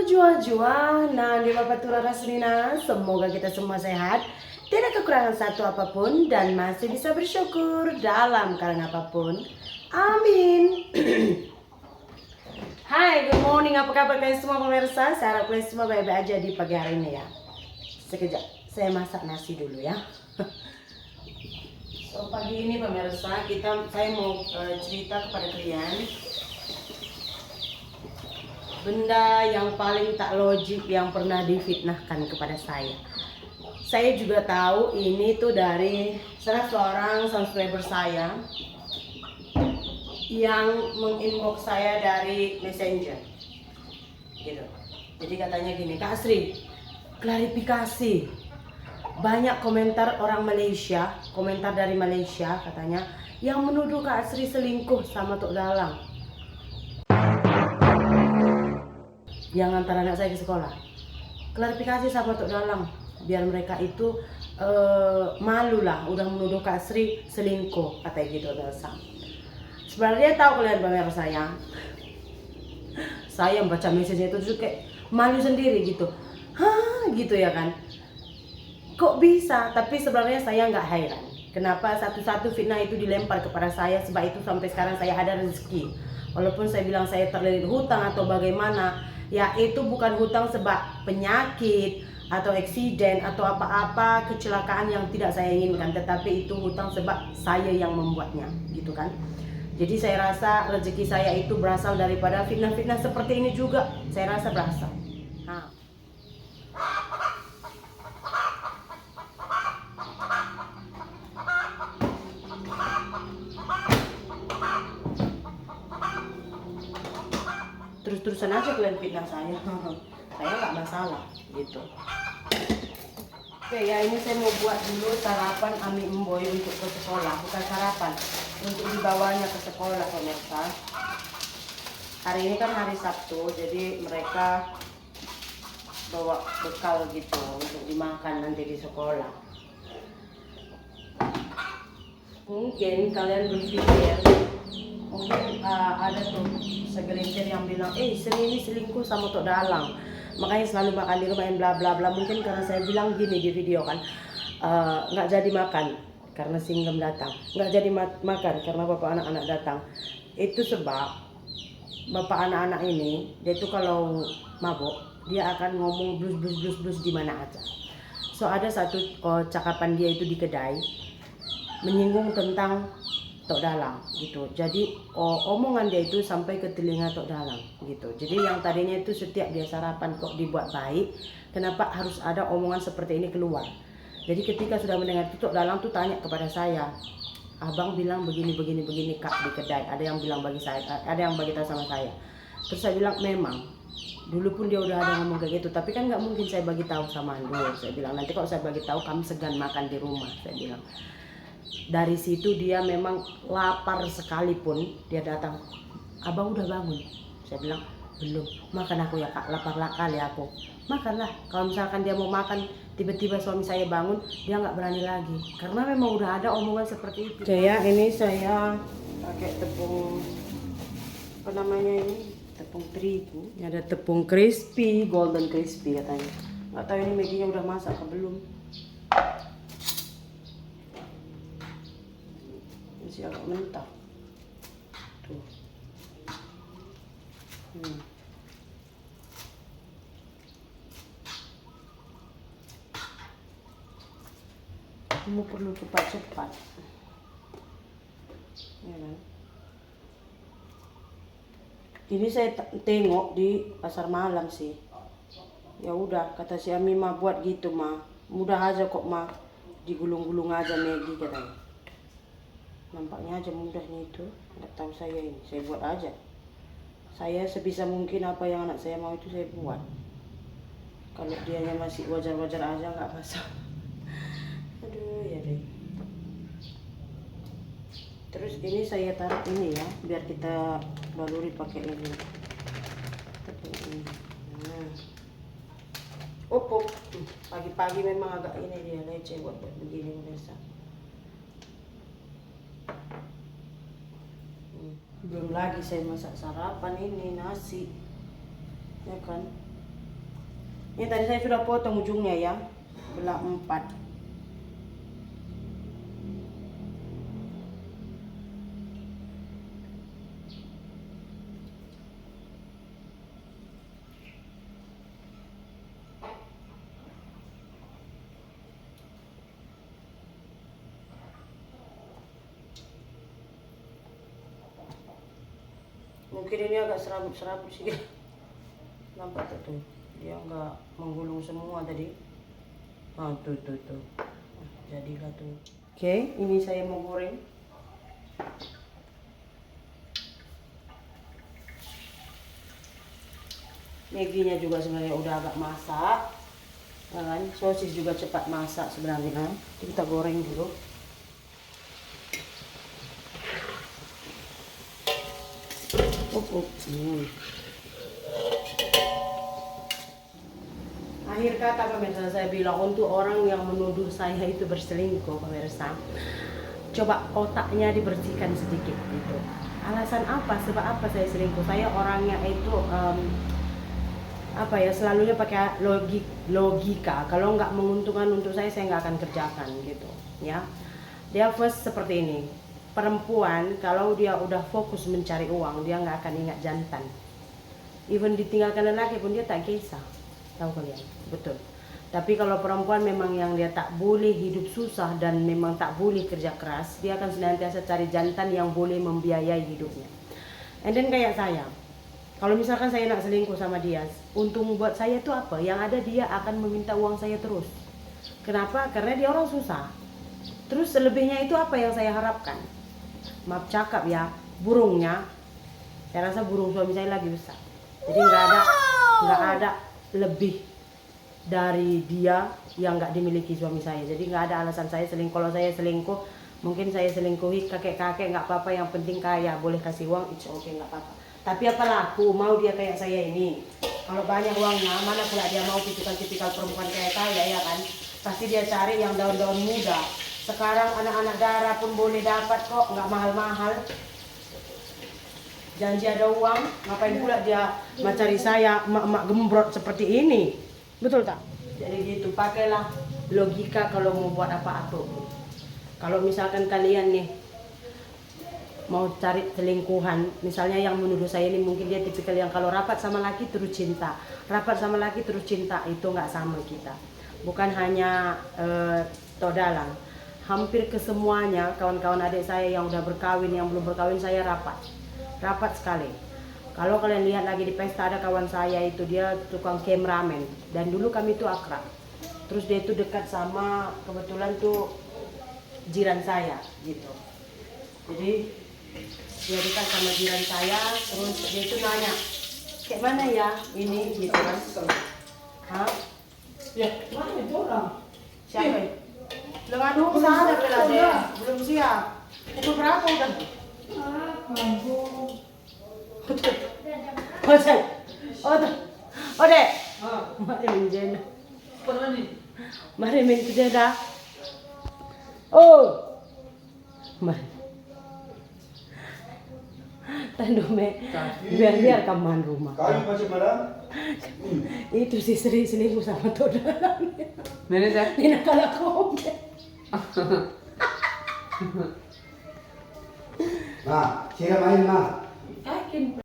jua-jua, nah di Bapak Tula Rasmina, semoga kita semua sehat, tidak kekurangan satu apapun, dan masih bisa bersyukur dalam keadaan apapun. Amin. Hai, good morning, apa kabar kalian semua pemirsa? Saya harap kalian semua baik-baik aja di pagi hari ini ya. Sekejap, saya masak nasi dulu ya. So pagi ini pemirsa, saya mau cerita kepada kalian benda yang paling tak logik yang pernah difitnahkan kepada saya. Saya juga tahu ini tuh dari salah seorang subscriber saya yang menginbox saya dari Messenger gitu. Jadi katanya gini, Kak Sri, klarifikasi. Banyak komentar orang Malaysia, komentar dari Malaysia katanya, yang menuduh Kak Sri selingkuh sama Tok Dalang yang antar anak saya ke sekolah. Klarifikasi sama Tok Dalang biar mereka itu malu lah, udah menuduh Kak Sri selingkuh katanya gitu. Sebenarnya tahu kalian pemirsa saya membaca message itu juga kayak malu sendiri gitu. Hah gitu ya kan, kok bisa? Tapi sebenarnya saya nggak heran kenapa satu-satu fitnah itu dilempar kepada saya, sebab itu sampai sekarang saya ada rezeki. Walaupun saya bilang saya terlilit hutang atau bagaimana, ya itu bukan hutang sebab penyakit atau eksiden atau apa-apa kecelakaan yang tidak saya inginkan, tetapi itu hutang sebab saya yang membuatnya gitu kan. Jadi saya rasa rezeki saya itu berasal daripada fitnah-fitnah seperti ini juga, saya rasa berasal. Terus-terusan aja kalian fitnah saya. Saya nggak masalah gitu. Oke ya, ini saya mau buat dulu sarapan Ami Emboy untuk ke sekolah. Bukan sarapan, untuk dibawanya ke sekolah pemirsa. Hari ini kan hari Sabtu, jadi mereka bawa bekal gitu untuk dimakan nanti di sekolah. Mungkin kalian berpikir, mungkin ada tuh segelintir yang bilang, Sri ini selingkuh sama Tok Dalang, makanya selalu makan di rumah bla bla bla. Mungkin karena saya bilang gini di video kan, nggak jadi makan karena singgem datang, nggak jadi makan karena bapak anak-anak datang. Itu sebab bapak anak-anak ini, dia tuh kalau mabuk dia akan ngomong blus di mana aja. So ada satu cakapan dia itu di kedai menyinggung tentang Tok Dalang gitu. Jadi omongan dia itu sampai ke telinga Tok Dalang gitu. Jadi yang tadinya itu setiap dia sarapan kok dibuat baik, kenapa harus ada omongan seperti ini keluar? Jadi ketika sudah mendengar itu, Tok Dalang tuh tanya kepada saya, abang bilang begini Kak di kedai. Ada yang bilang bagi saya, ada yang bagi tahu sama saya. Terus saya bilang memang dulu pun dia udah ada ngomong kayak gitu, tapi kan nggak mungkin saya bagi tahu sama Andul. Saya bilang nanti kalau saya bagi tahu kami segan makan di rumah, saya bilang. Dari situ dia memang lapar sekalipun dia datang, abang udah bangun? Saya bilang belum. Makan aku ya Kak, lapar kali aku. Makanlah. Kalau misalkan dia mau makan, tiba-tiba suami saya bangun, dia nggak berani lagi karena memang udah ada omongan seperti itu. Saya ini saya pakai tepung apa namanya ini, tepung terigu. Ini ada tepung crispy, golden crispy katanya. Nggak tahu ini Magginya udah masak atau belum. Masih agak mentah tuh. Kamu perlu cepat-cepat ya kan? Ini saya tengok di pasar malam sih, ya udah kata si Ami mah buat gitu mah mudah aja kok mah, digulung-gulung aja Maggi katanya. Nampaknya aja mudahnya itu, nggak tahu saya ini, saya buat aja. Saya sebisa mungkin apa yang anak saya mau itu saya buat. Kalau dianya masih wajar-wajar aja nggak masalah. Aduh ya deh. Terus ini saya taruh ini ya, biar kita baluri pakai ini. Pagi-pagi memang agak ini dia leceh buat begini pemirsa. Belum lagi saya masak sarapan ini nasi, ya kan? Ini tadi saya sudah potong ujungnya ya, belah 4. Mungkin ini agak serabut-serabut sih. Nampak tuh, dia nggak menggulung semua tadi. Ah tuh. Jadilah tuh. Oke, ini saya mau goreng. Magginya juga sebenarnya udah agak masak. Kan? Sosis juga cepat masak sebenarnya. Kita goreng dulu. Akhir kata pemirsa, saya bilang untuk orang yang menuduh saya itu berselingkuh pemirsa, coba otaknya dibersihkan sedikit gitu. Alasan apa? Sebab apa saya selingkuh? Saya orangnya itu selalunya pakai logika. Kalau nggak menguntungkan untuk saya nggak akan kerjakan gitu ya. Dia first seperti ini. Perempuan kalau dia udah fokus mencari uang, dia nggak akan ingat jantan. Even ditinggalkan lelaki pun dia tak kisah. Tahu kalian? Betul. Tapi kalau perempuan memang yang dia tak boleh hidup susah dan memang tak boleh kerja keras, dia akan senantiasa cari jantan yang boleh membiayai hidupnya. And then kayak saya, kalau misalkan saya nak selingkuh sama dia, untung buat saya itu apa? Yang ada dia akan meminta uang saya terus. Kenapa? Karena dia orang susah. Terus selebihnya itu apa yang saya harapkan? Maaf cakap ya, burungnya, saya rasa burung suami saya lagi besar. Jadi nggak ada lebih dari dia yang nggak dimiliki suami saya. Jadi nggak ada alasan saya selingkuh. Kalau saya selingkuh, mungkin saya selingkuhi kakek-kakek nggak apa-apa. Yang penting kaya, boleh kasih uang, it's okay nggak apa-apa. Tapi apalah aku mau dia kayak saya ini. Kalau banyak uangnya, mana pula dia mau tipikal-tipikal perempuan kayak saya ya kan? Pasti dia cari yang daun-daun muda. Sekarang anak-anak darah pun boleh dapat kok, nggak mahal-mahal. Janji ada uang, ngapain pula dia mencari saya emak-emak gembrot seperti ini. Betul tak? Jadi gitu, pakailah logika kalau mau buat apa-apa. Kalau misalkan kalian nih mau cari selingkuhan, misalnya yang menuduh saya ini mungkin dia tipikal yang kalau rapat sama laki terus cinta. Rapat sama laki terus cinta, itu nggak sama kita. Bukan hanya Todalang. Hampir kesemuanya kawan-kawan adik saya yang udah berkawin, yang belum berkawin, saya rapat sekali. Kalau kalian lihat lagi di pesta ada kawan saya itu dia tukang cameraman dan dulu kami itu akrab. Terus dia itu dekat sama kebetulan tuh jiran saya gitu. Jadi dia dekat sama jiran saya, terus dia itu nanya, kayak mana ya ini gitu kan? Hah? Ya, mana itu orang? Siapa? Lengan usaha ada dia, belum siap. Pukul berapa udah? Dek. Mari menjena. Mari menjena. Oh. Mari. Tandume. Biar kaman rumah. Kayu masih marah? Itu si Sri selingkuh sama Todalang. Mana sah? Ini nakala ko. Ma, siapa main ma? Akin